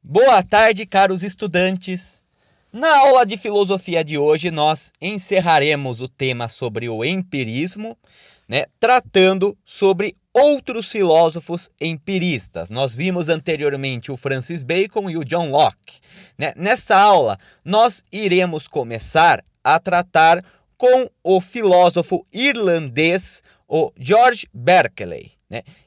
Boa tarde, caros estudantes. Na aula de filosofia de hoje, nós encerraremos o tema sobre o empirismo, tratando sobre outros filósofos empiristas. Nós vimos anteriormente o Francis Bacon e o John Locke. Nessa aula, nós iremos começar a tratar com o filósofo irlandês, o George Berkeley.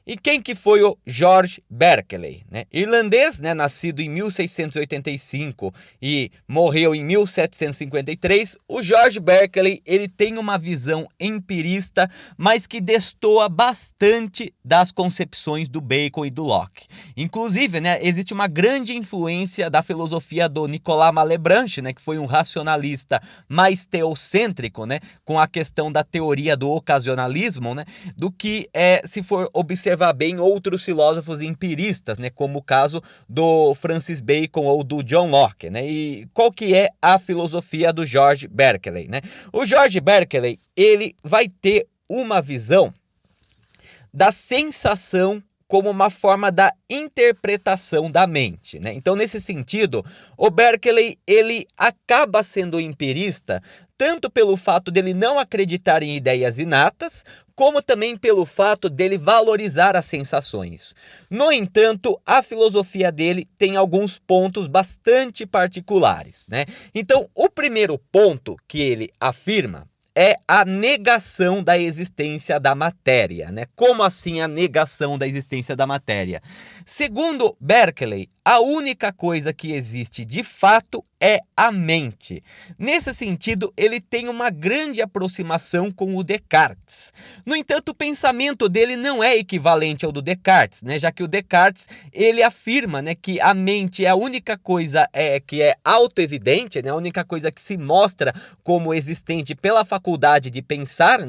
E quem que foi o George Berkeley? Irlandês, nascido em 1685 e morreu em 1753, o George Berkeley ele tem uma visão empirista, mas que destoa bastante das concepções do Bacon e do Locke. Inclusive, existe uma grande influência da filosofia do Nicolas Malebranche, que foi um racionalista mais teocêntrico, com a questão da teoria do ocasionalismo, do que se for observar bem outros filósofos empiristas, como o caso do Francis Bacon ou do John Locke. E qual que é a filosofia do George Berkeley? O George Berkeley ele vai ter uma visão da sensação como uma forma da interpretação da mente. Então, nesse sentido, o Berkeley ele acaba sendo empirista tanto pelo fato dele não acreditar em ideias inatas, como também pelo fato dele valorizar as sensações. No entanto, a filosofia dele tem alguns pontos bastante particulares. Então, o primeiro ponto que ele afirma é a negação da existência da matéria. Como assim a negação da existência da matéria? Segundo Berkeley, a única coisa que existe de fato é a mente. Nesse sentido, ele tem uma grande aproximação com o Descartes. No entanto, o pensamento dele não é equivalente ao do Descartes, já que o Descartes ele afirma que a mente é a única coisa que é autoevidente, a única coisa que se mostra como existente pela faculdade de pensar.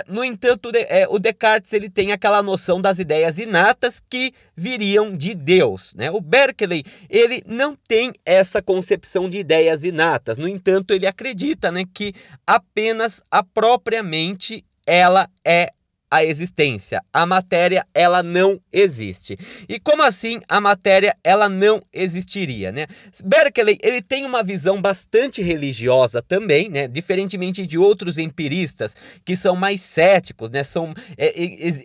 No entanto, o Descartes ele tem aquela noção das ideias inatas que viriam de Deus. O Berkeley ele não tem essa concepção de ideias inatas. No entanto, ele acredita que apenas a própria mente ela é a existência. A matéria ela não existe. E como assim a matéria ela não existiria? Berkeley ele tem uma visão bastante religiosa também, diferentemente de outros empiristas que são mais céticos,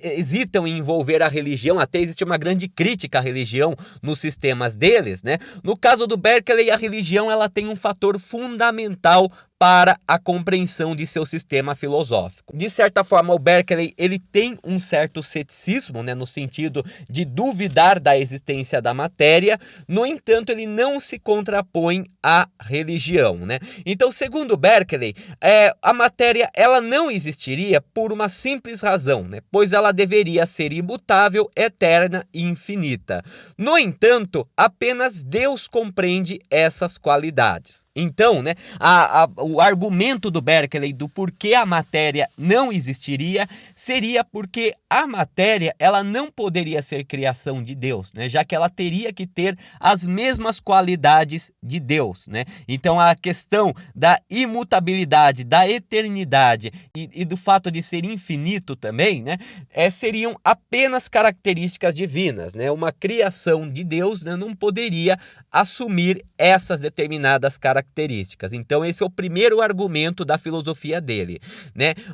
hesitam em envolver a religião, até existe uma grande crítica à religião nos sistemas deles. No caso do Berkeley, a religião ela tem um fator fundamental para a compreensão de seu sistema filosófico. De certa forma, o Berkeley ele tem um certo ceticismo, no sentido de duvidar da existência da matéria. No entanto, ele não se contrapõe à religião. Então, segundo Berkeley, a matéria ela não existiria por uma simples razão, pois ela deveria ser imutável, eterna e infinita. No entanto, apenas Deus compreende essas qualidades. Então, o argumento do Berkeley do porquê a matéria não existiria seria porque a matéria ela não poderia ser criação de Deus, já que ela teria que ter as mesmas qualidades de Deus. Então a questão da imutabilidade, da eternidade e do fato de ser infinito também, seriam apenas características divinas. Uma criação de Deus não poderia assumir essas determinadas características. Então esse é o primeiro argumento da filosofia dele.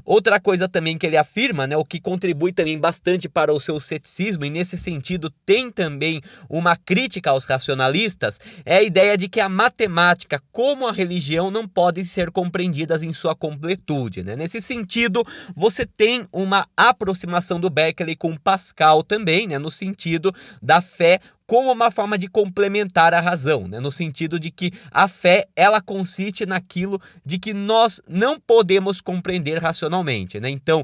Outra coisa também que ele afirma, o que contribui também bastante para o seu ceticismo, e nesse sentido tem também uma crítica aos racionalistas, é a ideia de que a matemática, como a religião, não podem ser compreendidas em sua completude. Nesse sentido, você tem uma aproximação do Berkeley com Pascal também, no sentido da fé como uma forma de complementar a razão, no sentido de que a fé ela consiste naquilo de que nós não podemos compreender racionalmente. Então,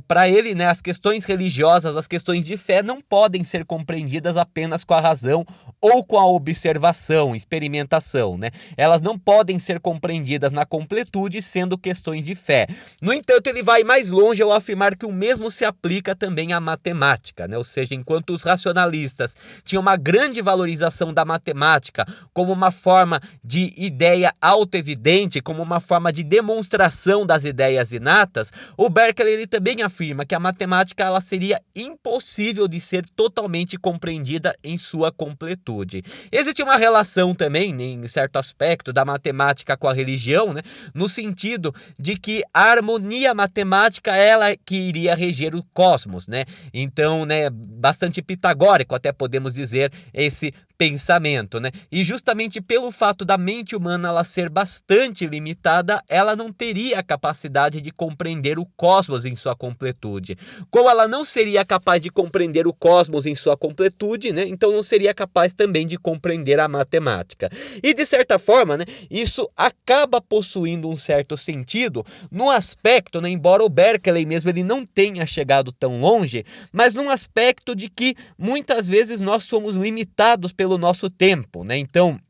para ele, as questões religiosas, as questões de fé não podem ser compreendidas apenas com a razão ou com a observação, experimentação. Elas não podem ser compreendidas na completude sendo questões de fé. No entanto, ele vai mais longe ao afirmar que o mesmo se aplica também à matemática, ou seja, enquanto os racionalistas tinham uma grande valorização da matemática como uma forma de ideia autoevidente, como uma forma de demonstração das ideias inatas, o Berkeley ele também afirma que a matemática ela seria impossível de ser totalmente compreendida em sua completude. completude. Existe uma relação também, em certo aspecto, da matemática com a religião, né, no sentido de que a harmonia matemática ela que iria reger o cosmos, né? Então, né, bastante pitagórico, até podemos dizer, esse pensamento, né? E justamente pelo fato da mente humana ela ser bastante limitada, ela não teria a capacidade de compreender o cosmos em sua completude. Como ela não seria capaz de compreender o cosmos em sua completude, né? Então não seria capaz também de compreender a matemática. E de certa forma, né, isso acaba possuindo um certo sentido no aspecto, né, embora o Berkeley mesmo ele não tenha chegado tão longe, mas num aspecto de que muitas vezes nós somos limitados pelo nosso tempo, né? Então,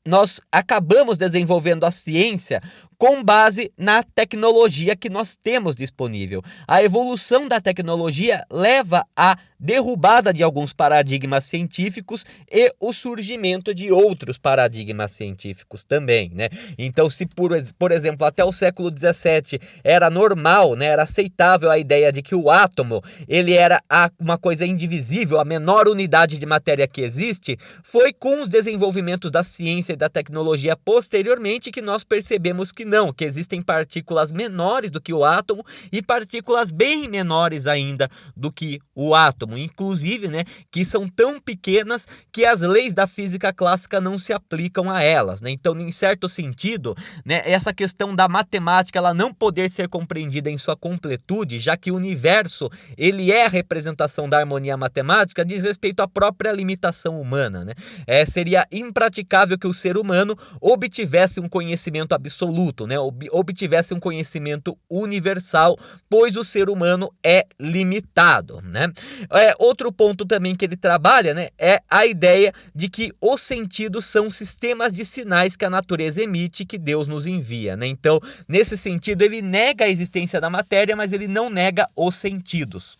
nós acabamos desenvolvendo a ciência com base na tecnologia que nós temos disponível. A evolução da tecnologia leva à derrubada de alguns paradigmas científicos e o surgimento de outros paradigmas científicos também, né? Então, se por exemplo, até o século XVII era normal, né, era aceitável a ideia de que o átomo ele era uma coisa indivisível, a menor unidade de matéria que existe, foi com os desenvolvimentos da ciência e da tecnologia posteriormente que nós percebemos que não, que existem partículas menores do que o átomo e partículas bem menores ainda do que o átomo, inclusive, né, que são tão pequenas que as leis da física clássica não se aplicam a elas, né? Então, em certo sentido, né, essa questão da matemática ela não poder ser compreendida em sua completude, já que o universo ele é a representação da harmonia matemática, diz respeito à própria limitação humana, né? Seria impraticável que o ser humano obtivesse um conhecimento absoluto, né? Obtivesse um conhecimento universal, pois o ser humano é limitado, né? Outro ponto também que ele trabalha, né, é a ideia de que os sentidos são sistemas de sinais que a natureza emite, que Deus nos envia, né? Então, nesse sentido, ele nega a existência da matéria, mas ele não nega os sentidos.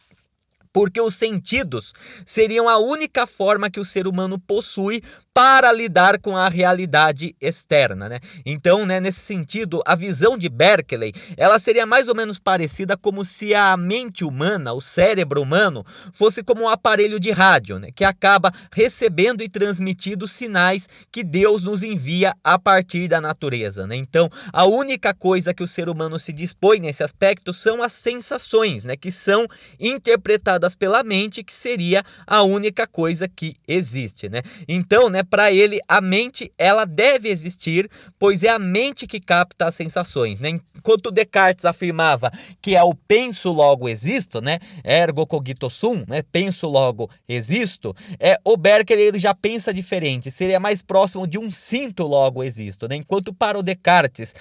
Porque os sentidos seriam a única forma que o ser humano possui para lidar com a realidade externa, né? Então, né, nesse sentido, a visão de Berkeley, ela seria mais ou menos parecida como se a mente humana, o cérebro humano, fosse como um aparelho de rádio, né, que acaba recebendo e transmitindo sinais que Deus nos envia a partir da natureza, né? Então, a única coisa que o ser humano se dispõe nesse aspecto são as sensações, né, que são interpretadas pela mente, que seria a única coisa que existe, né? Então, né, para ele, a mente ela deve existir, pois é a mente que capta as sensações, né? Enquanto Descartes afirmava que é o penso logo existo, né? Ergo cogito sum, né? Penso logo existo. O Berkeley ele já pensa diferente, seria mais próximo de um sinto logo existo, né? Enquanto para o Descartes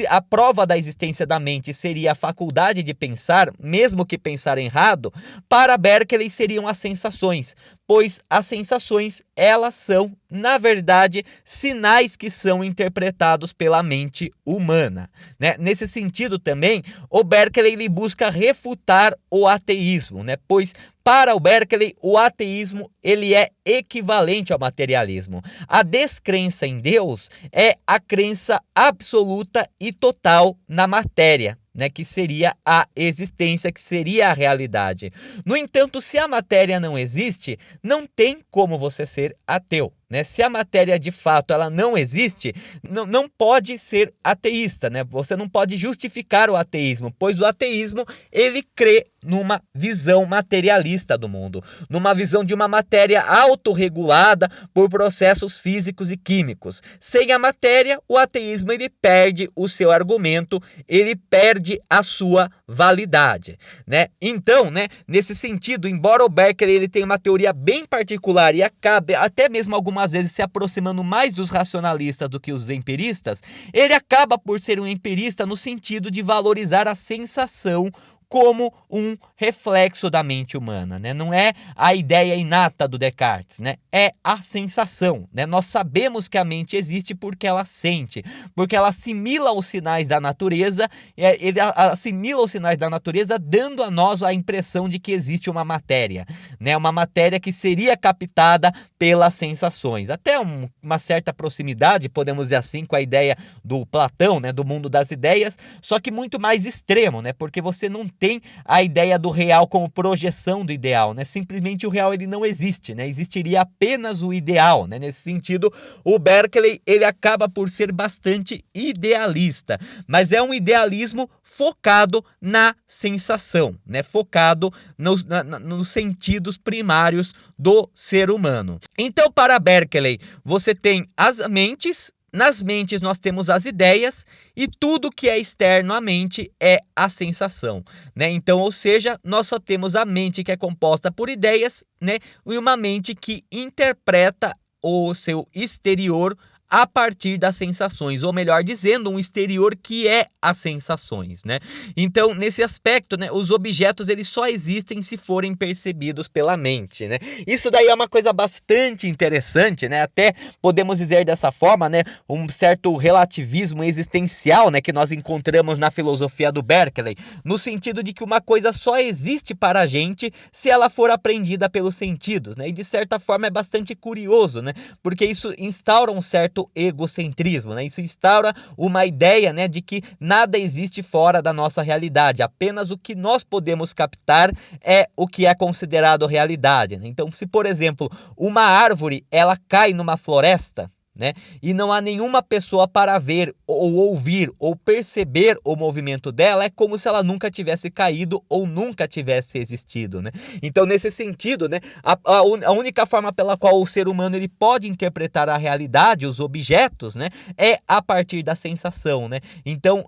a prova da existência da mente seria a faculdade de pensar, mesmo que pensar errado, para Berkeley seriam as sensações, pois as sensações, elas são, na verdade, sinais que são interpretados pela mente humana, né? Nesse sentido também, o Berkeley ele busca refutar o ateísmo, né? Pois para o Berkeley, o ateísmo ele é equivalente ao materialismo. A descrença em Deus é a crença absoluta e total na matéria, né, que seria a existência, que seria a realidade. No entanto, se a matéria não existe, não tem como você ser ateu, né? Se a matéria de fato ela não existe, não pode ser ateísta, né? Você não pode justificar o ateísmo, pois o ateísmo ele crê numa visão materialista do mundo, numa visão de uma matéria autorregulada por processos físicos e químicos. Sem a matéria, o ateísmo ele perde o seu argumento, ele perde a sua validade, né? Então, né, nesse sentido, embora o Berkeley ele tenha uma teoria bem particular e acabe até mesmo algumas vezes se aproximando mais dos racionalistas do que os empiristas, ele acaba por ser um empirista no sentido de valorizar a sensação como um reflexo da mente humana, né? Não é a ideia inata do Descartes, né? É a sensação, né? Nós sabemos que a mente existe porque ela sente, porque ela assimila os sinais da natureza, ele assimila os sinais da natureza, dando a nós a impressão de que existe uma matéria, né? Uma matéria que seria captada pelas sensações. Até uma certa proximidade, podemos dizer assim, com a ideia do Platão, né, do mundo das ideias, só que muito mais extremo, né, porque você não tem a ideia do real como projeção do ideal, né, simplesmente o real ele não existe, né, existiria apenas o ideal, né, nesse sentido o Berkeley ele acaba por ser bastante idealista, mas é um idealismo focado na sensação, né, focado nos sentidos primários do ser humano. Então, para Berkeley, você tem as mentes, nas mentes nós temos as ideias e tudo que é externo à mente é a sensação, né? Então, ou seja, nós só temos a mente que é composta por ideias, né? E uma mente que interpreta o seu exterior a partir das sensações, ou melhor dizendo, um exterior que é as sensações, né? Então, nesse aspecto, né, os objetos eles só existem se forem percebidos pela mente, né? Isso daí é uma coisa bastante interessante, né? Até podemos dizer dessa forma, né, um certo relativismo existencial, né, que nós encontramos na filosofia do Berkeley, no sentido de que uma coisa só existe para a gente se ela for apreendida pelos sentidos, né? E de certa forma é bastante curioso, né? Porque isso instaura um certo egocentrismo, né? Isso instaura uma ideia, né, de que nada existe fora da nossa realidade, apenas o que nós podemos captar é o que é considerado realidade, né? Então, se por exemplo, uma árvore ela cai numa floresta, né, e não há nenhuma pessoa para ver ou ouvir ou perceber o movimento dela, é como se ela nunca tivesse caído ou nunca tivesse existido, né? Então, nesse sentido, né, a única forma pela qual o ser humano ele pode interpretar a realidade, os objetos, né, é a partir da sensação, né? Então,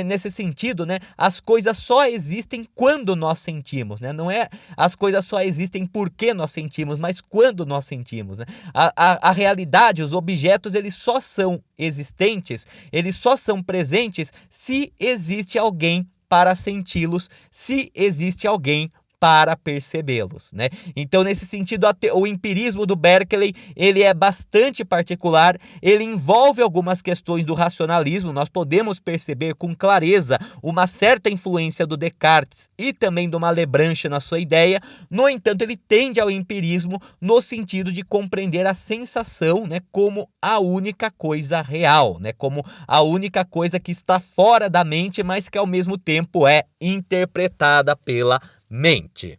nesse sentido, né, as coisas só existem quando nós sentimos, né? Não é as coisas só existem porque nós sentimos, mas quando nós sentimos, né? A realidade, os objetos, eles só são existentes, eles só são presentes se existe alguém para senti-los, se existe alguém para percebê-los, né? Então, nesse sentido, o empirismo do Berkeley, ele é bastante particular, ele envolve algumas questões do racionalismo, nós podemos perceber com clareza uma certa influência do Descartes e também do Malebranche na sua ideia, no entanto, ele tende ao empirismo no sentido de compreender a sensação, né, como a única coisa real, né, como a única coisa que está fora da mente, mas que ao mesmo tempo é interpretada pela mente.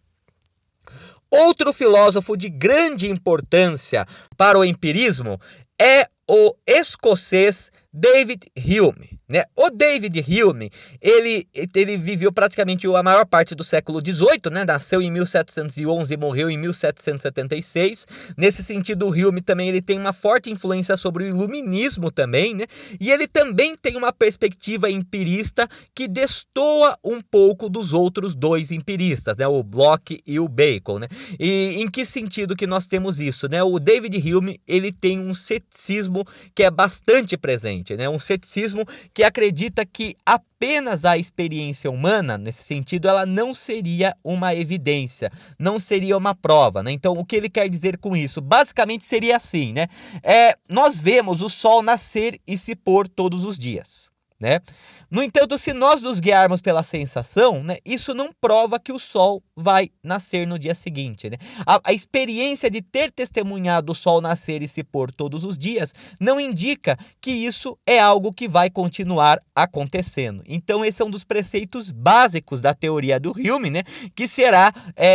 Outro filósofo de grande importância para o empirismo é o escocês David Hume, né? O David Hume, ele viveu praticamente a maior parte do século XVIII, né? Nasceu em 1711 e morreu em 1776. Nesse sentido, o Hume também ele tem uma forte influência sobre o iluminismo também, né? E ele também tem uma perspectiva empirista que destoa um pouco dos outros dois empiristas, né? O Locke e o Bacon, né? E em que sentido que nós temos isso, né? O David Hume, ele tem um ceticismo que é bastante presente, né? Um ceticismo que acredita que apenas a experiência humana, nesse sentido, ela não seria uma evidência, não seria uma prova, né? Então, o que ele quer dizer com isso? Basicamente seria assim, né? Nós vemos o sol nascer e se pôr todos os dias, né? No entanto, se nós nos guiarmos pela sensação, né, isso não prova que o sol vai nascer no dia seguinte, né? A experiência de ter testemunhado o sol nascer e se pôr todos os dias não indica que isso é algo que vai continuar acontecendo. Então, esse é um dos preceitos básicos da teoria do Hume, né, que será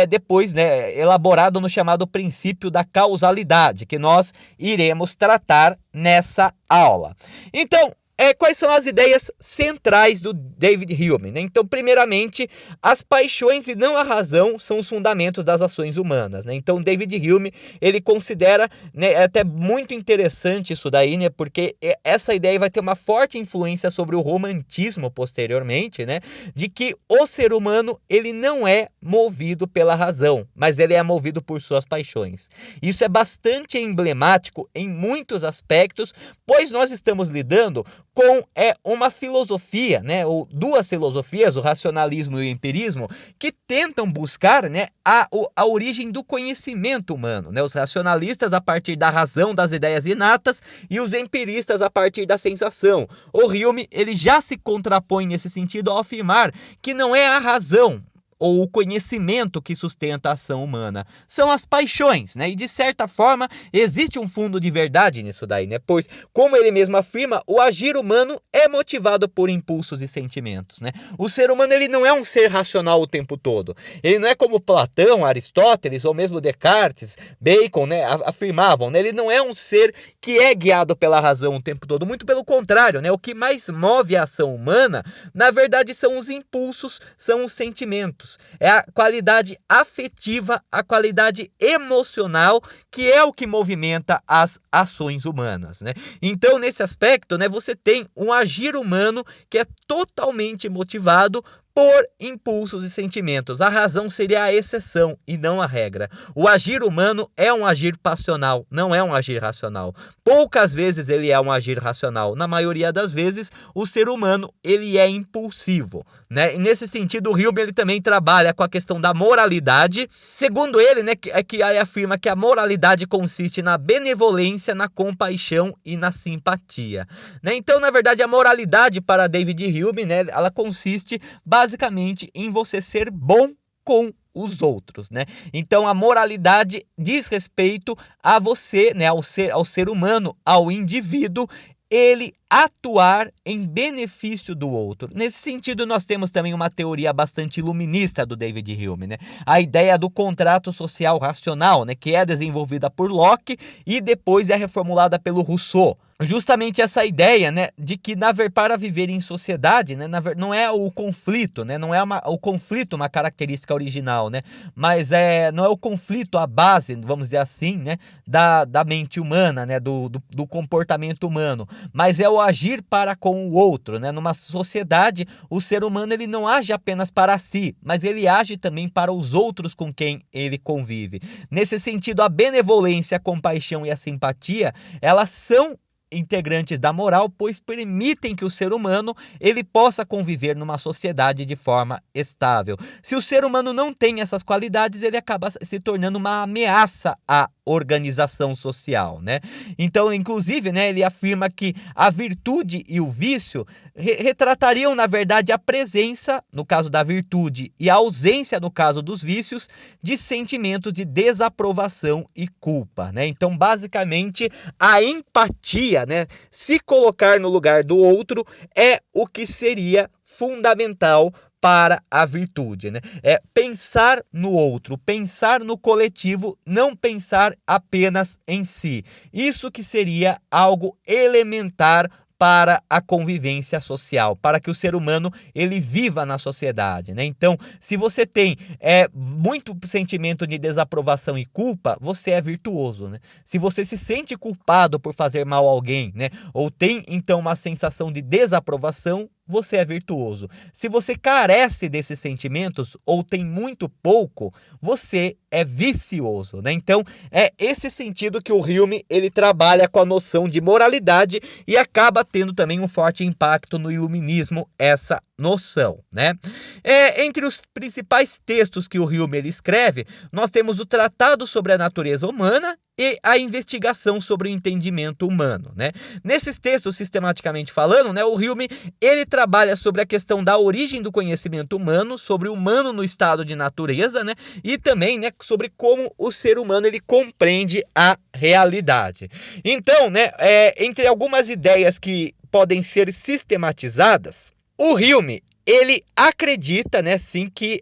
depois, né, elaborado no chamado princípio da causalidade, que nós iremos tratar nessa aula. Então, quais são as ideias centrais do David Hume, né? Então, primeiramente, as paixões e não a razão são os fundamentos das ações humanas, né? Então, David Hume, ele considera, né, é até muito interessante isso daí, né? Porque essa ideia vai ter uma forte influência sobre o romantismo posteriormente, né? De que o ser humano, ele não é movido pela razão, mas ele é movido por suas paixões. Isso é bastante emblemático em muitos aspectos, pois nós estamos lidando com uma filosofia, né, ou duas filosofias, o racionalismo e o empirismo, que tentam buscar, né, a origem do conhecimento humano, né, os racionalistas a partir da razão, das ideias inatas, e os empiristas a partir da sensação. O Hume, ele já se contrapõe nesse sentido ao afirmar que não é a razão ou o conhecimento que sustenta a ação humana? São as paixões, né? E de certa forma existe um fundo de verdade nisso daí, né? Pois, como ele mesmo afirma, o agir humano é motivado por impulsos e sentimentos, né? O ser humano, ele não é um ser racional o tempo todo. Ele não é como Platão, Aristóteles ou mesmo Descartes, Bacon, né, afirmavam, né? Ele não é um ser que é guiado pela razão o tempo todo. Muito pelo contrário, né? O que mais move a ação humana, na verdade, são os impulsos, são os sentimentos. É a qualidade afetiva, a qualidade emocional, que é o que movimenta as ações humanas, né? Então, nesse aspecto, né, você tem um agir humano que é totalmente motivado por impulsos e sentimentos. A razão seria a exceção e não a regra. O agir humano é um agir passional, não é um agir racional. Poucas vezes ele é um agir racional. Na maioria das vezes, o ser humano, ele é impulsivo, né? E nesse sentido, o Hume, ele também trabalha com a questão da moralidade. Segundo ele, né, que ele afirma que a moralidade consiste na benevolência, na compaixão e na simpatia, né? Então, na verdade, a moralidade para David Hume, né, ela consiste basicamente em você ser bom com os outros, né? Então a moralidade diz respeito a você, né, ao ser humano, ao indivíduo, ele atuar em benefício do outro. Nesse sentido, nós temos também uma teoria bastante iluminista do David Hume, né? A ideia do contrato social racional, né, que é desenvolvida por Locke e depois é reformulada pelo Rousseau. Justamente essa ideia, né, de que para viver em sociedade, né, não é o conflito, né, não é o conflito uma característica original, né, mas não é o conflito a base, vamos dizer assim, né, da mente humana, né, do comportamento humano, mas é o agir para com o outro, né. Numa sociedade, o ser humano, ele não age apenas para si, mas ele age também para os outros com quem ele convive. Nesse sentido, a benevolência, a compaixão e a simpatia, elas são integrantes da moral, pois permitem que o ser humano ele possa conviver numa sociedade de forma estável. Se o ser humano não tem essas qualidades, ele acaba se tornando uma ameaça à organização social, né? Então, inclusive, né, ele afirma que a virtude e o vício retratariam, na verdade, a presença, no caso da virtude, e a ausência, no caso dos vícios, de sentimentos de desaprovação e culpa, né? Então, basicamente, a empatia, né, se colocar no lugar do outro, é o que seria fundamental para a virtude, né? É pensar no outro, pensar no coletivo, não pensar apenas em si. Isso que seria algo elementar para a convivência social, para que o ser humano ele viva na sociedade, né? Então, se você tem muito sentimento de desaprovação e culpa, você é virtuoso, né? Se você se sente culpado por fazer mal a alguém, né? Ou tem então uma sensação de desaprovação, você é virtuoso. Se você carece desses sentimentos ou tem muito pouco, você é vicioso, né? Então, é esse sentido que o Hume ele trabalha com a noção de moralidade e acaba tendo também um forte impacto no iluminismo essa noção, né? Entre os principais textos que o Hume ele escreve, nós temos o Tratado sobre a Natureza Humana e a investigação sobre o entendimento humano, né? Nesses textos, sistematicamente falando, né, o Hume ele trabalha sobre a questão da origem do conhecimento humano, sobre o humano no estado de natureza, né, e também, né, sobre como o ser humano ele compreende a realidade. Então, né, entre algumas ideias que podem ser sistematizadas, o Hume ele acredita, né, sim, que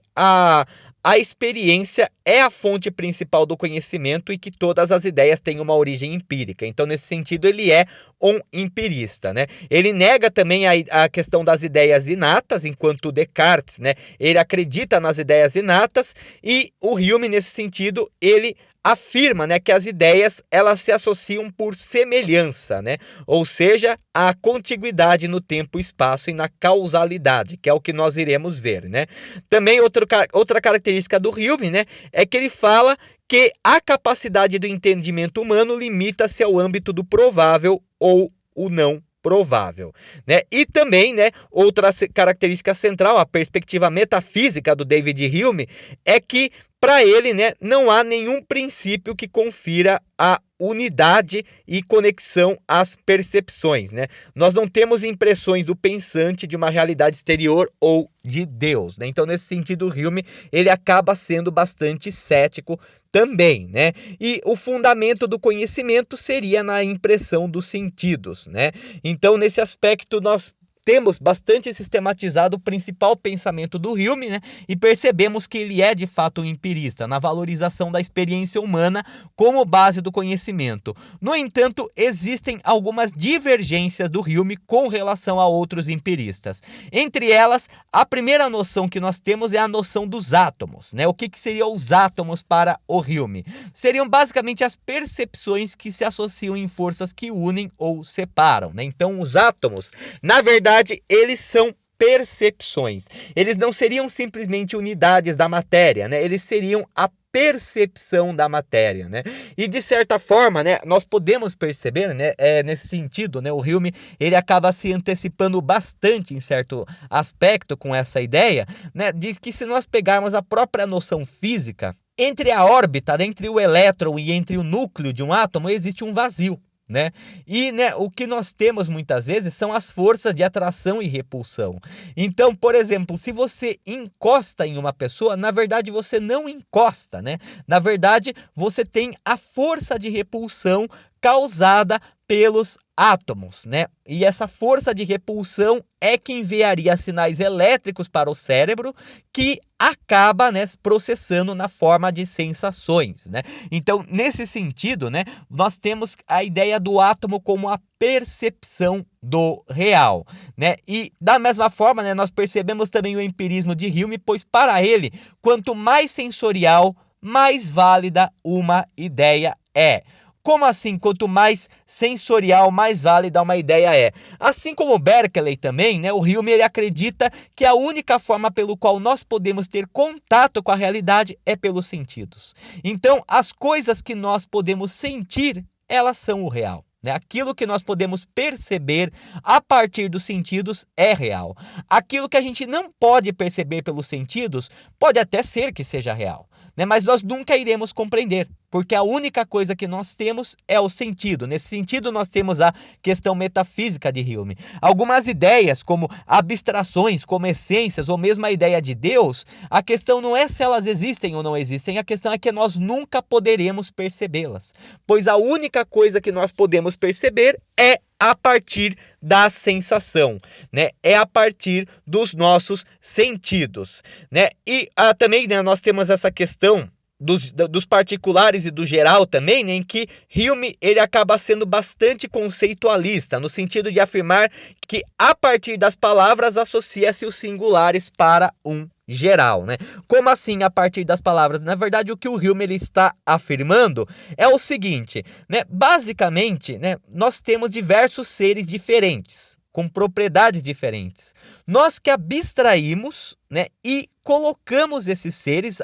a experiência é a fonte principal do conhecimento e que todas as ideias têm uma origem empírica. Então, nesse sentido, ele é um empirista, né? Ele nega também a questão das ideias inatas, enquanto Descartes, né, ele acredita nas ideias inatas, e o Hume, nesse sentido, ele afirma, né, que as ideias elas se associam por semelhança, né? Ou seja, a contiguidade no tempo e espaço e na causalidade, que é o que nós iremos ver, né? Também outra característica do Hume, né, é que ele fala que a capacidade do entendimento humano limita-se ao âmbito do provável ou o não provável, né? E também, né, outra característica central, a perspectiva metafísica do David Hume, é que para ele, né, não há nenhum princípio que confira a unidade e conexão às percepções, né? Nós não temos impressões do pensante de uma realidade exterior ou de Deus, né? Então, nesse sentido, o Hume, ele acaba sendo bastante cético também, né? E o fundamento do conhecimento seria na impressão dos sentidos, né? Então, nesse aspecto, nós temos bastante sistematizado o principal pensamento do Hume, né? E percebemos que ele é de fato um empirista, na valorização da experiência humana como base do conhecimento. No entanto, existem algumas divergências do Hume com relação a outros empiristas. Entre elas, a primeira noção que nós temos é a noção dos átomos, né? O que seriam os átomos para o Hume? Seriam basicamente as percepções que se associam em forças que unem ou separam, né? Então, os átomos, na verdade, eles são percepções. Eles não seriam simplesmente unidades da matéria, né? Eles seriam a percepção da matéria, né? E de certa forma, né, nós podemos perceber, né, nesse sentido, né, o Hume, ele acaba se antecipando bastante em certo aspecto com essa ideia, né, de que se nós pegarmos a própria noção física, entre a órbita, entre o elétron e entre o núcleo de um átomo, existe um vazio, né? E, né, o que nós temos muitas vezes são as forças de atração e repulsão. Então, por exemplo, se você encosta em uma pessoa, na verdade você não encosta, né? Na verdade, você tem a força de repulsão causada pelos átomos, né? E essa força de repulsão é que enviaria sinais elétricos para o cérebro, que acaba, né, processando na forma de sensações, né? Então, nesse sentido, né, nós temos a ideia do átomo como a percepção do real, né? E da mesma forma, né, nós percebemos também o empirismo de Hume, pois para ele, quanto mais sensorial, mais válida uma ideia é. Como assim? Quanto mais sensorial, mais válida uma ideia é. Assim como Berkeley também, né, o Hume, ele acredita que a única forma pelo qual nós podemos ter contato com a realidade é pelos sentidos. Então, as coisas que nós podemos sentir, elas são o real. Aquilo que nós podemos perceber a partir dos sentidos é real. Aquilo que a gente não pode perceber pelos sentidos, pode até ser que seja real, mas nós nunca iremos compreender, porque a única coisa que nós temos é o sentido. Nesse sentido, nós temos a questão metafísica de Hume. Algumas ideias, como abstrações, como essências, ou mesmo a ideia de Deus, a questão não é se elas existem ou não existem, a questão é que nós nunca poderemos percebê-las, pois a única coisa que nós podemos perceber é a partir da sensação, né? É a partir dos nossos sentidos, né? E também, né, nós temos essa questão dos particulares e do geral também, né, em que Hume, ele acaba sendo bastante conceitualista, no sentido de afirmar que a partir das palavras associa-se os singulares para um geral, né? Como assim a partir das palavras? Na verdade, o que o Hume, ele está afirmando é o seguinte, né? Basicamente, né, nós temos diversos seres diferentes, com propriedades diferentes. Nós que abstraímos, né, e colocamos esses seres,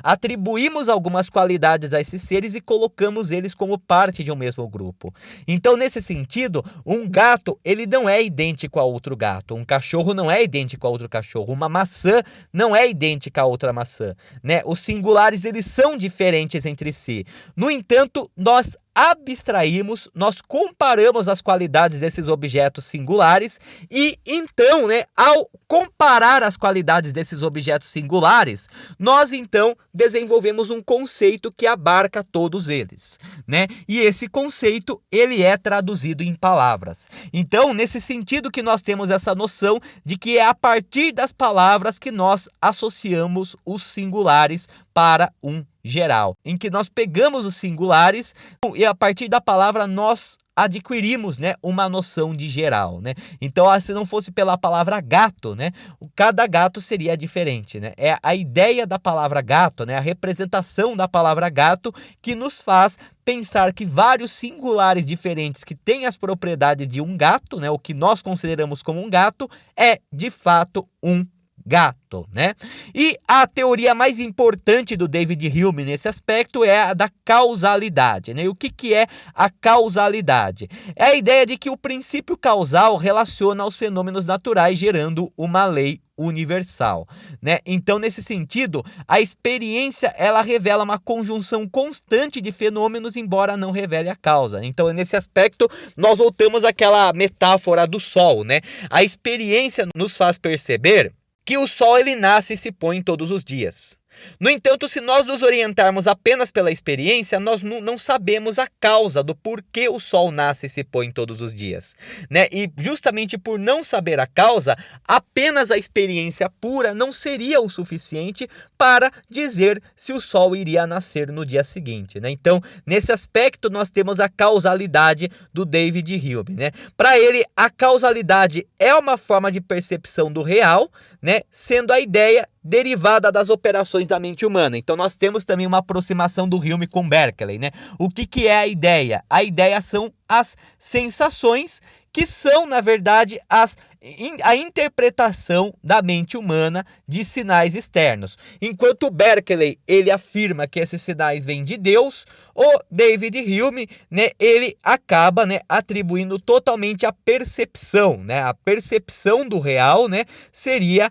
atribuímos algumas qualidades a esses seres e colocamos eles como parte de um mesmo grupo. Então, nesse sentido, um gato, ele não é idêntico a outro gato, um cachorro não é idêntico a outro cachorro, uma maçã não é idêntica a outra maçã, né? Os singulares, eles são diferentes entre si. No entanto, nós abstraímos, nós comparamos as qualidades desses objetos singulares e então, né, ao comparar as qualidades desses objetos singulares, nós então desenvolvemos um conceito que abarca todos eles, né? E esse conceito, ele é traduzido em palavras. Então, nesse sentido que nós temos essa noção de que é a partir das palavras que nós associamos os singulares para um geral, em que nós pegamos os singulares e a partir da palavra nós adquirimos, né, uma noção de geral, né? Então, se não fosse pela palavra gato, né, cada gato seria diferente, né? É a ideia da palavra gato, né, a representação da palavra gato que nos faz pensar que vários singulares diferentes que têm as propriedades de um gato, né, o que nós consideramos como um gato, é de fato um gato, né? E a teoria mais importante do David Hume nesse aspecto é a da causalidade, né? E o que é a causalidade? É a ideia de que o princípio causal relaciona os fenômenos naturais gerando uma lei universal, né? Então, nesse sentido, a experiência ela revela uma conjunção constante de fenômenos, embora não revele a causa. Então, nesse aspecto, nós voltamos àquela metáfora do sol, né? A experiência nos faz perceber que o sol ele nasce e se põe todos os dias. No entanto, se nós nos orientarmos apenas pela experiência, nós não sabemos a causa do porquê o sol nasce e se põe todos os dias, né? E justamente por não saber a causa, apenas a experiência pura não seria o suficiente para dizer se o sol iria nascer no dia seguinte, né? Então, nesse aspecto, nós temos a causalidade do David Hume, né? Para ele, a causalidade é uma forma de percepção do real, né? Sendo a ideia derivada das operações da mente humana. Então nós temos também uma aproximação do Hume com Berkeley, né? O que é a ideia? A ideia são as sensações que são, na verdade, a interpretação da mente humana de sinais externos. Enquanto Berkeley ele afirma que esses sinais vêm de Deus, o David Hume, né, ele acaba, né, atribuindo totalmente a percepção, né? A percepção do real, né, seria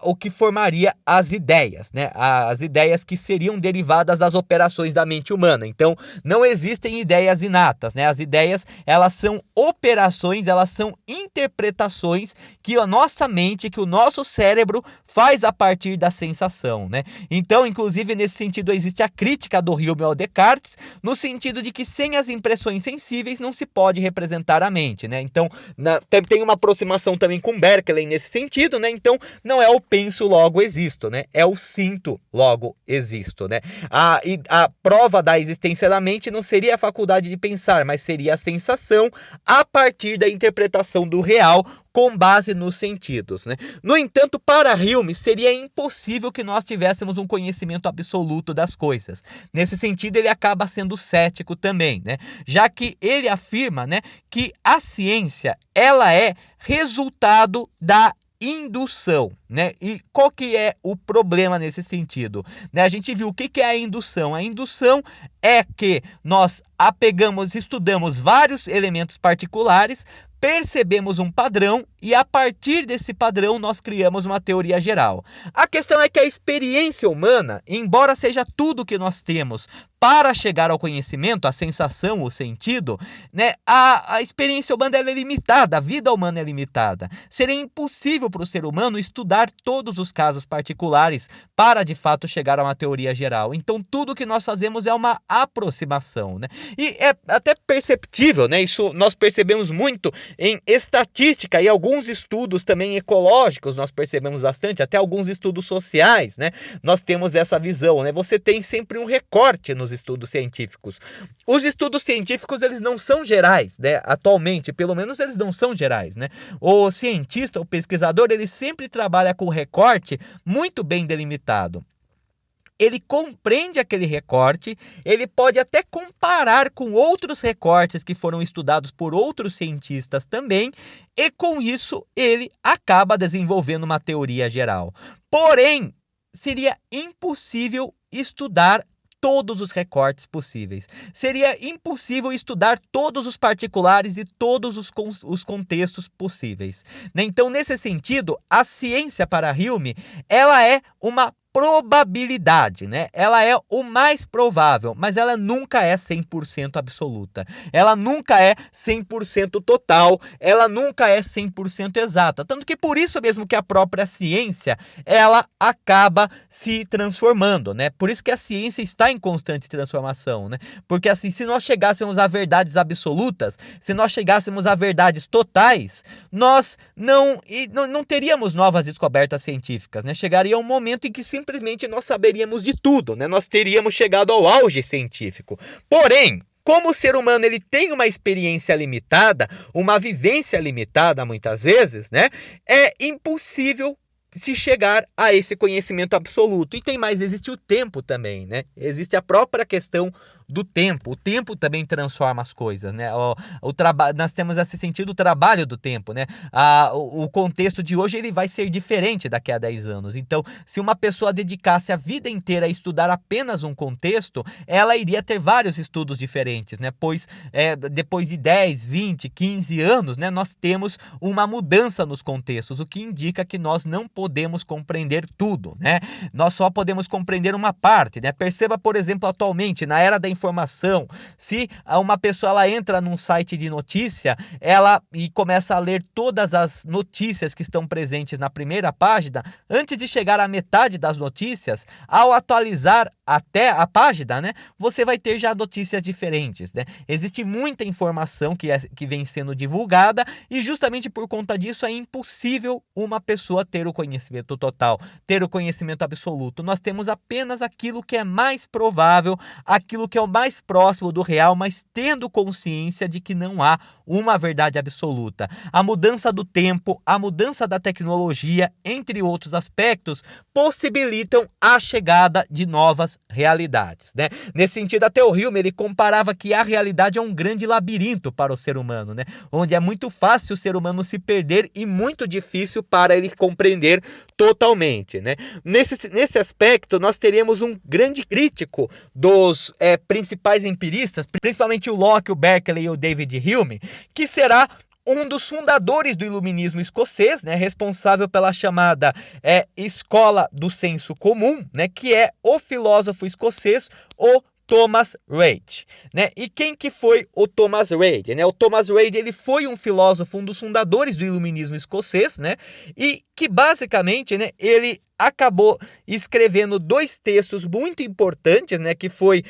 o que formaria as ideias, né? As ideias que seriam derivadas das operações da mente humana. Então, não existem ideias inatas, né? As ideias, elas são operações, elas são interpretações que a nossa mente, que o nosso cérebro faz a partir da sensação, né? Então, inclusive, nesse sentido, existe a crítica do Hume ao Descartes, no sentido de que sem as impressões sensíveis não se pode representar a mente, né? Então, tem uma aproximação também com Berkeley nesse sentido, né? Então, não é o penso, logo existo, né? É o sinto, logo existo, né? A prova da existência da mente não seria a faculdade de pensar, mas seria a sensação a partir da interpretação do real com base nos sentidos, né? No entanto, para Hume, seria impossível que nós tivéssemos um conhecimento absoluto das coisas. Nesse sentido, ele acaba sendo cético também, né? Já que ele afirma, né, que a ciência, ela é resultado da indução, né? E qual que é o problema nesse sentido? Né? A gente viu o que é a indução. A indução é que nós estudamos vários elementos particulares, percebemos um padrão e a partir desse padrão nós criamos uma teoria geral. A questão é que a experiência humana, embora seja tudo que nós temos para chegar ao conhecimento, a sensação, o sentido, né, a experiência humana é limitada, a vida humana é limitada. Seria impossível para o ser humano estudar todos os casos particulares para de fato chegar a uma teoria geral. Então tudo que nós fazemos é uma aproximação, né? E é até perceptível, né? Isso nós percebemos muito em estatística e alguns estudos também ecológicos, nós percebemos bastante, até alguns estudos sociais, né? Nós temos essa visão, né? Você tem sempre um recorte nos estudos científicos. Os estudos científicos, eles não são gerais, né? Atualmente, pelo menos eles não são gerais, né? O cientista, o pesquisador, ele sempre trabalha com recorte muito bem delimitado. Ele compreende aquele recorte, ele pode até comparar com outros recortes que foram estudados por outros cientistas também, e com isso ele acaba desenvolvendo uma teoria geral. Porém, seria impossível estudar todos os recortes possíveis. Seria impossível estudar todos os particulares e todos os contextos possíveis. Então, nesse sentido, a ciência para Hume, ela é uma probabilidade, né? Ela é o mais provável, mas ela nunca é 100% absoluta. Ela nunca é 100% total, ela nunca é 100% exata. Tanto que por isso mesmo que a própria ciência, ela acaba se transformando, né? Por isso que a ciência está em constante transformação, né? Porque assim, se nós chegássemos a verdades absolutas, se nós chegássemos a verdades totais, nós não teríamos novas descobertas científicas, né? Chegaria um momento em que simplesmente nós saberíamos de tudo, né? Nós teríamos chegado ao auge científico. Porém, como o ser humano ele tem uma experiência limitada, uma vivência limitada muitas vezes, né? É impossível se chegar a esse conhecimento absoluto. E tem mais, existe o tempo também, né? Existe a própria questão do tempo. O tempo também transforma as coisas, né? Nós temos esse sentido, o trabalho do tempo, né? O contexto de hoje ele vai ser diferente daqui a 10 anos. Então, se uma pessoa dedicasse a vida inteira a estudar apenas um contexto, ela iria ter vários estudos diferentes, né? Pois depois de 10, 20, 15 anos, né, nós temos uma mudança nos contextos, o que indica que nós não podemos compreender tudo, né? Nós só podemos compreender uma parte, né? Perceba, por exemplo, atualmente, na era da informação, se uma pessoa ela entra num site de notícia, e começa a ler todas as notícias que estão presentes na primeira página, antes de chegar à metade das notícias, ao atualizar até a página, né, você vai ter já notícias diferentes, né? Existe muita informação que vem sendo divulgada e justamente por conta disso é impossível uma pessoa ter o conhecimento total, ter o conhecimento absoluto. Nós temos apenas aquilo que é mais provável, aquilo que é o mais próximo do real, mas tendo consciência de que não há uma verdade absoluta. A mudança do tempo, a mudança da tecnologia, entre outros aspectos, possibilitam a chegada de novas realidades, né? Nesse sentido, até o Hume, ele comparava que a realidade é um grande labirinto para o ser humano, né? Onde é muito fácil o ser humano se perder e muito difícil para ele compreender totalmente, né? Nesse aspecto, nós teremos um grande crítico dos principais empiristas, principalmente o Locke, o Berkeley e o David Hume, que será um dos fundadores do iluminismo escocês, né, responsável pela chamada escola do senso comum, né, que é o filósofo escocês, o Thomas Reid, né? E quem que foi o Thomas Reid, né? O Thomas Reid, ele foi um filósofo, um dos fundadores do iluminismo escocês, né? E que basicamente, né, ele acabou escrevendo 2 textos muito importantes, né, que foi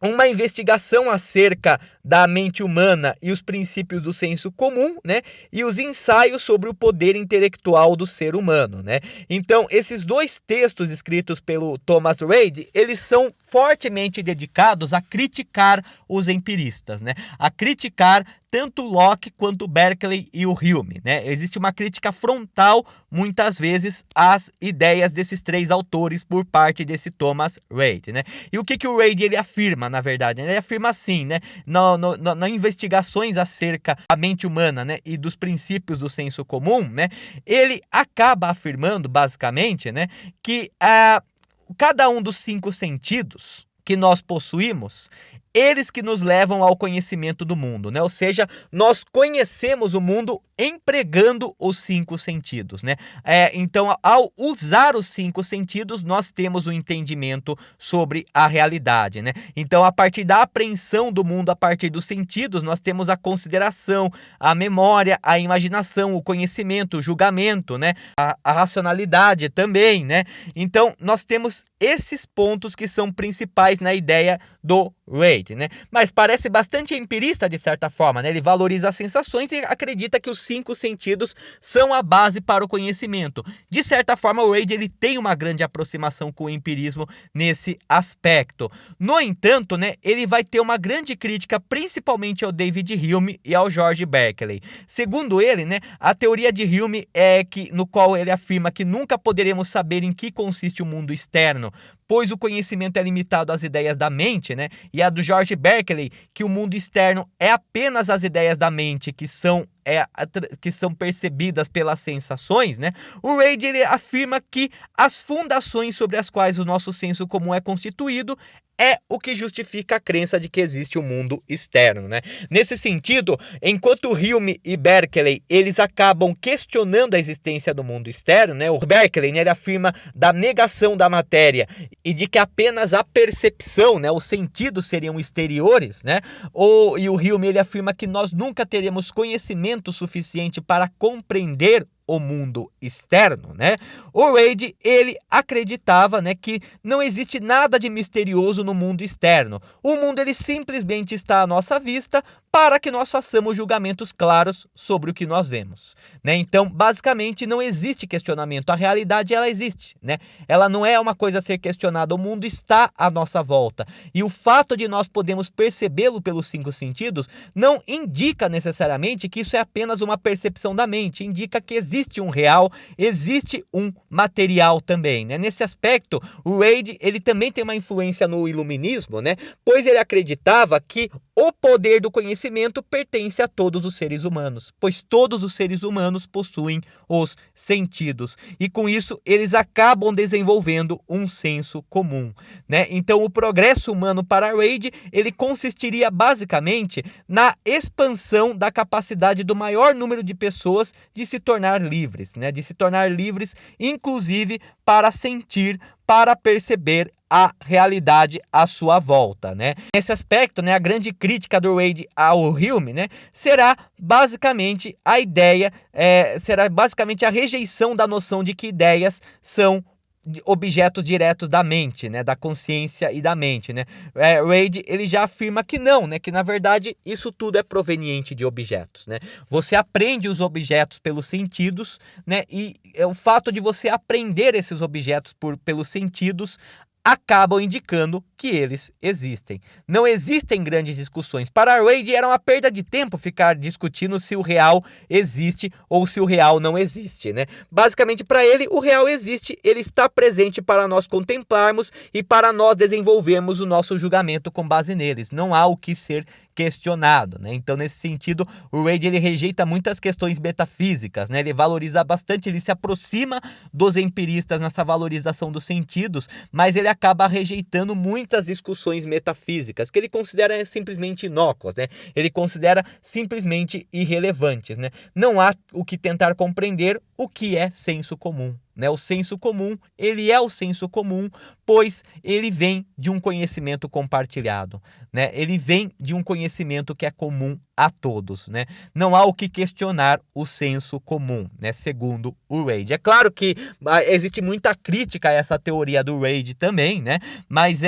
uma investigação acerca da mente humana e os princípios do senso comum, né? E os ensaios sobre o poder intelectual do ser humano, né? Então, esses 2 textos escritos pelo Thomas Reid, eles são fortemente dedicados a criticar os empiristas, né? A criticar tanto Locke quanto Berkeley e o Hume, né? Existe uma crítica frontal, muitas vezes, às ideias desses 3 autores por parte desse Thomas Reid, né? E o que o Reid ele afirma, na verdade? Ele afirma assim, né? Nas investigações acerca da mente humana, né, e dos princípios do senso comum, né, ele acaba afirmando, basicamente, né, que cada um dos 5 sentidos que nós possuímos, eles que nos levam ao conhecimento do mundo, né? Ou seja, nós conhecemos o mundo empregando os 5 sentidos, né? Então, ao usar os 5 sentidos, nós temos o entendimento sobre a realidade, né? Então, a partir da apreensão do mundo, a partir dos sentidos, nós temos a consideração, a memória, a imaginação, o conhecimento, o julgamento, né? A racionalidade também, né? Então, nós temos esses pontos que são principais na ideia do Reid, né? Mas parece bastante empirista de certa forma, né? Ele valoriza as sensações e acredita que os 5 sentidos são a base para o conhecimento. De certa forma, o Reid ele tem uma grande aproximação com o empirismo nesse aspecto. No entanto, né, ele vai ter uma grande crítica principalmente ao David Hume e ao George Berkeley. Segundo ele, né, a teoria de Hume no qual ele afirma que nunca poderemos saber em que consiste o mundo externo, pois o conhecimento é limitado às ideias da mente, né? E a do George Berkeley, que o mundo externo é apenas as ideias da mente que são percebidas pelas sensações, né? O Reid ele afirma que as fundações sobre as quais o nosso senso comum é constituído é o que justifica a crença de que existe um mundo externo, né? Nesse sentido, enquanto Hume e Berkeley, eles acabam questionando a existência do mundo externo, né? O Berkeley, né, ele afirma da negação da matéria e de que apenas a percepção, né, os sentidos seriam exteriores, né? E o Hume ele afirma que nós nunca teremos conhecimento suficiente para compreender o mundo externo, né? O Reid, ele acreditava, né, que não existe nada de misterioso no mundo externo. O mundo, ele simplesmente está à nossa vista para que nós façamos julgamentos claros sobre o que nós vemos, né? Então, basicamente, não existe questionamento. A realidade, ela existe, né? Ela não é uma coisa a ser questionada. O mundo está à nossa volta. E o fato de nós podermos percebê-lo pelos 5 sentidos não indica necessariamente que isso é apenas uma percepção da mente. Indica que existe existe um real, existe um material também, né? Nesse aspecto, o Wade, ele também tem uma influência no iluminismo, né? Pois ele acreditava que o poder do conhecimento pertence a todos os seres humanos, pois todos os seres humanos possuem os sentidos e com isso eles acabam desenvolvendo um senso comum, né? Então o progresso humano para Wade, ele consistiria basicamente na expansão da capacidade do maior número de pessoas de se tornar livres, né? De se tornar livres, inclusive para sentir, para perceber a realidade à sua volta, né? Nesse aspecto, né, a grande crítica do Wade ao Hume, né, será basicamente a ideia, será basicamente a rejeição da noção de que ideias são objetos diretos da mente, né, da consciência e da mente, né? Wade, ele já afirma que não, né, que na verdade isso tudo é proveniente de objetos, né? Você aprende os objetos pelos sentidos, né? E o fato de você aprender esses objetos pelos sentidos acabam indicando que eles existem. Não existem grandes discussões. Para Wade era uma perda de tempo ficar discutindo se o real existe ou se o real não existe, né? Basicamente, para ele, o real existe, ele está presente para nós contemplarmos e para nós desenvolvermos o nosso julgamento com base neles. Não há o que ser questionado, né? Então, nesse sentido, o Wade, ele rejeita muitas questões metafísicas, né? Ele valoriza bastante, ele se aproxima dos empiristas nessa valorização dos sentidos, mas ele acaba rejeitando muitas discussões metafísicas que ele considera simplesmente inócuas, né? Ele considera simplesmente irrelevantes, né? Não há o que tentar compreender o que é senso comum, né? O senso comum, ele é o senso comum, pois ele vem de um conhecimento compartilhado, né? Ele vem de um conhecimento que é comum a todos, né? Não há o que questionar o senso comum, né? Segundo o Wade. É claro que existe muita crítica a essa teoria do Wade também, né? Mas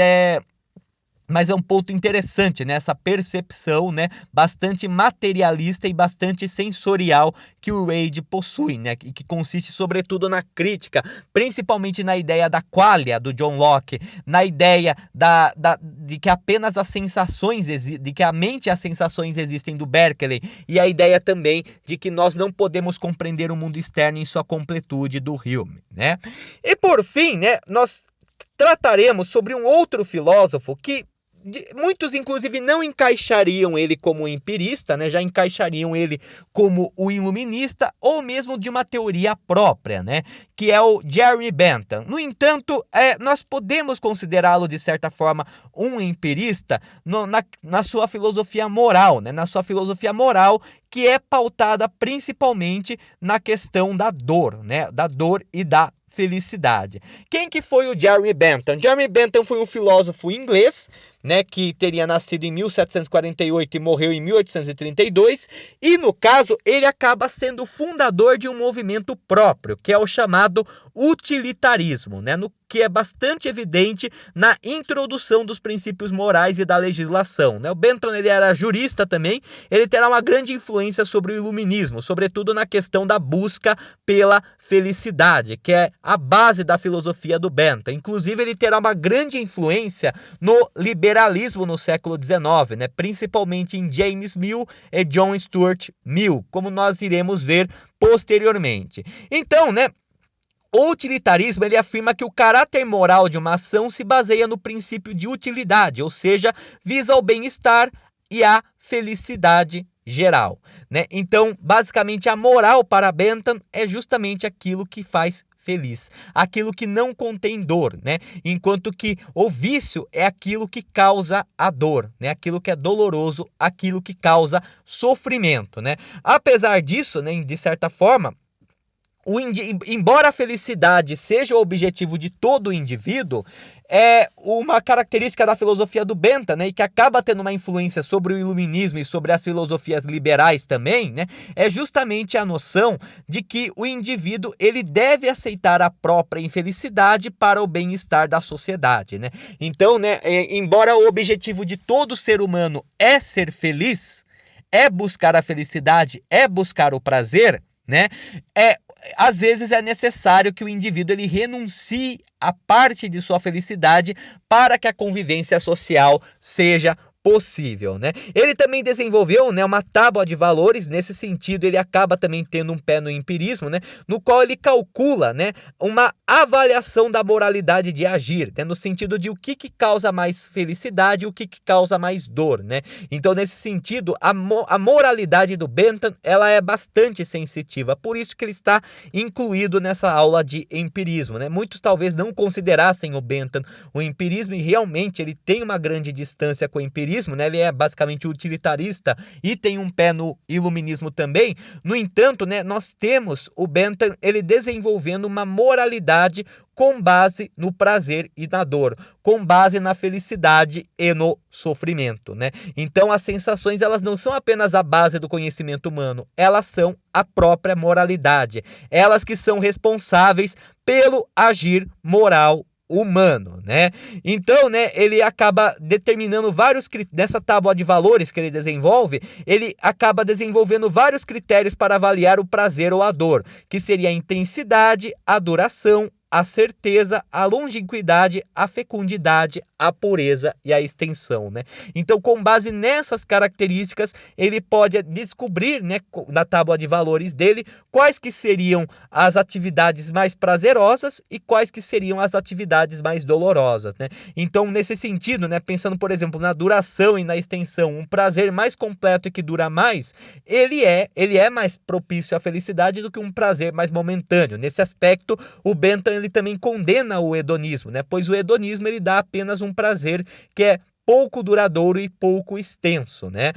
é um ponto interessante, né? Essa percepção, né, bastante materialista e bastante sensorial que o Wade possui, né? E que consiste sobretudo na crítica, principalmente na ideia da qualia do John Locke, na ideia de que apenas as sensações de que a mente e as sensações existem do Berkeley, e a ideia também de que nós não podemos compreender o mundo externo em sua completude do Hume, né? E por fim, né, nós trataremos sobre um outro filósofo que muitos, inclusive, não encaixariam ele como empirista, né? Já encaixariam ele como o iluminista ou mesmo de uma teoria própria, né? Que é o Jeremy Bentham. No entanto, nós podemos considerá-lo, de certa forma, um empirista na sua filosofia moral, né? Na sua filosofia moral, que é pautada principalmente na questão da dor, né? Da dor e da felicidade. Quem que foi o Jeremy Bentham? Jeremy Bentham foi um filósofo inglês, né, que teria nascido em 1748 e morreu em 1832, e no caso ele acaba sendo o fundador de um movimento próprio, que é o chamado utilitarismo, né, no que é bastante evidente na introdução dos princípios morais e da legislação, né? O Bentham, ele era jurista também, ele terá uma grande influência sobre o iluminismo, sobretudo na questão da busca pela felicidade, que é a base da filosofia do Bentham. Inclusive, ele terá uma grande influência no liberalismo no século XIX, né? Principalmente em James Mill e John Stuart Mill, como nós iremos ver posteriormente. Então, né, o utilitarismo, ele afirma que o caráter moral de uma ação se baseia no princípio de utilidade, ou seja, visa ao bem-estar e à felicidade geral, né? Então, basicamente, a moral para Bentham é justamente aquilo que faz feliz, aquilo que não contém dor, né? Enquanto que o vício é aquilo que causa a dor, né? Aquilo que é doloroso, aquilo que causa sofrimento, né? Apesar disso, né, de certa forma, embora a felicidade seja o objetivo de todo indivíduo, é uma característica da filosofia do Bentham, né, e que acaba tendo uma influência sobre o iluminismo e sobre as filosofias liberais também, né, é justamente a noção de que o indivíduo, ele deve aceitar a própria infelicidade para o bem-estar da sociedade, né? Então, né, embora o objetivo de todo ser humano é ser feliz, é buscar a felicidade, é buscar o prazer, né, às vezes é necessário que o indivíduo ele renuncie a parte de sua felicidade para que a convivência social seja possível, né? Ele também desenvolveu, né, uma tábua de valores. Nesse sentido, ele acaba também tendo um pé no empirismo, né, no qual ele calcula, né, uma avaliação da moralidade de agir, né, no sentido de o que causa mais felicidade e o que causa mais dor, né? Então, nesse sentido, a moralidade do Bentham, ela é bastante sensitiva, por isso que ele está incluído nessa aula de empirismo, né? Muitos talvez não considerassem o Bentham o empirismo, e realmente ele tem uma grande distância com o empirismo, né? Ele é basicamente utilitarista e tem um pé no iluminismo também. No entanto, né, nós temos o Bentham ele desenvolvendo uma moralidade com base no prazer e na dor, com base na felicidade e no sofrimento, né? Então as sensações, elas não são apenas a base do conhecimento humano, elas são a própria moralidade, elas que são responsáveis pelo agir moral humano, né? Então, né, ele acaba determinando vários nessa tábua de valores que ele desenvolve, ele acaba desenvolvendo vários critérios para avaliar o prazer ou a dor, que seria a intensidade, a duração, a certeza, a longevidade, a fecundidade, a pureza e a extensão, né? Então, com base nessas características, ele pode descobrir, né, na tábua de valores dele, quais que seriam as atividades mais prazerosas e quais que seriam as atividades mais dolorosas, né? Então, nesse sentido, né, pensando, por exemplo, na duração e na extensão, um prazer mais completo e que dura mais, ele é mais propício à felicidade do que um prazer mais momentâneo. Nesse aspecto, o Bentham ele também condena o hedonismo, né? Pois o hedonismo ele dá apenas um prazer que é pouco duradouro e pouco extenso, né?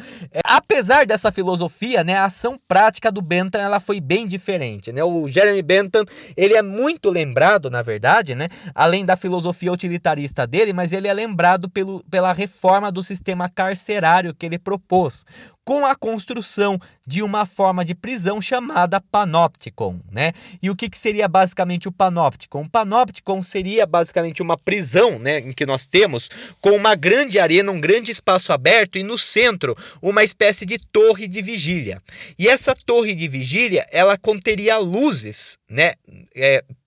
Apesar dessa filosofia, né, a ação prática do Bentham ela foi bem diferente, né? O Jeremy Bentham, ele é muito lembrado, na verdade, né, além da filosofia utilitarista dele, mas ele é lembrado pela reforma do sistema carcerário que ele propôs, com a construção de uma forma de prisão chamada panopticon, né? E o que seria basicamente o panopticon? O panopticon seria basicamente uma prisão, né, em que nós temos com uma grande arena, um grande espaço aberto e no centro uma espécie de torre de vigília. E essa torre de vigília, ela conteria luzes, né,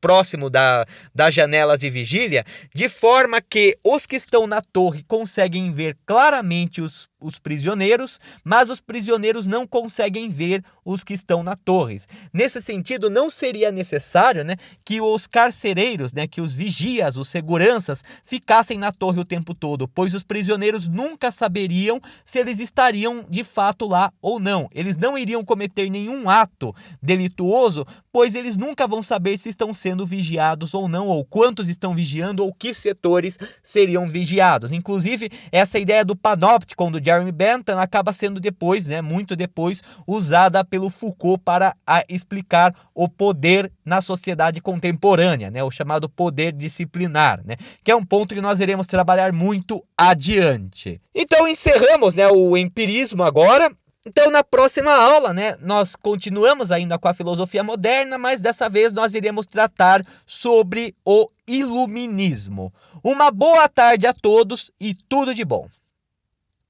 próximo das janelas de vigília, de forma que os que estão na torre conseguem ver claramente os prisioneiros, mas os prisioneiros não conseguem ver os que estão na torre. Nesse sentido, não seria necessário, né, que os carcereiros, né, que os vigias, os seguranças, ficassem na torre o tempo todo, pois os prisioneiros nunca saberiam se eles estariam de fato lá ou não. Eles não iriam cometer nenhum ato delituoso, pois eles nunca vão saber se estão sendo vigiados ou não, ou quantos estão vigiando, ou que setores seriam vigiados. Inclusive, essa ideia do panopticon do Jeremy Bentham acaba sendo depois, né, muito depois, usada pelo Foucault para explicar o poder na sociedade contemporânea, né, o chamado poder disciplinar, né, que é um ponto que nós iremos trabalhar muito adiante. Então encerramos, né, o empirismo agora. Então, na próxima aula, né, nós continuamos ainda com a filosofia moderna, mas dessa vez nós iremos tratar sobre o iluminismo. Uma boa tarde a todos e tudo de bom.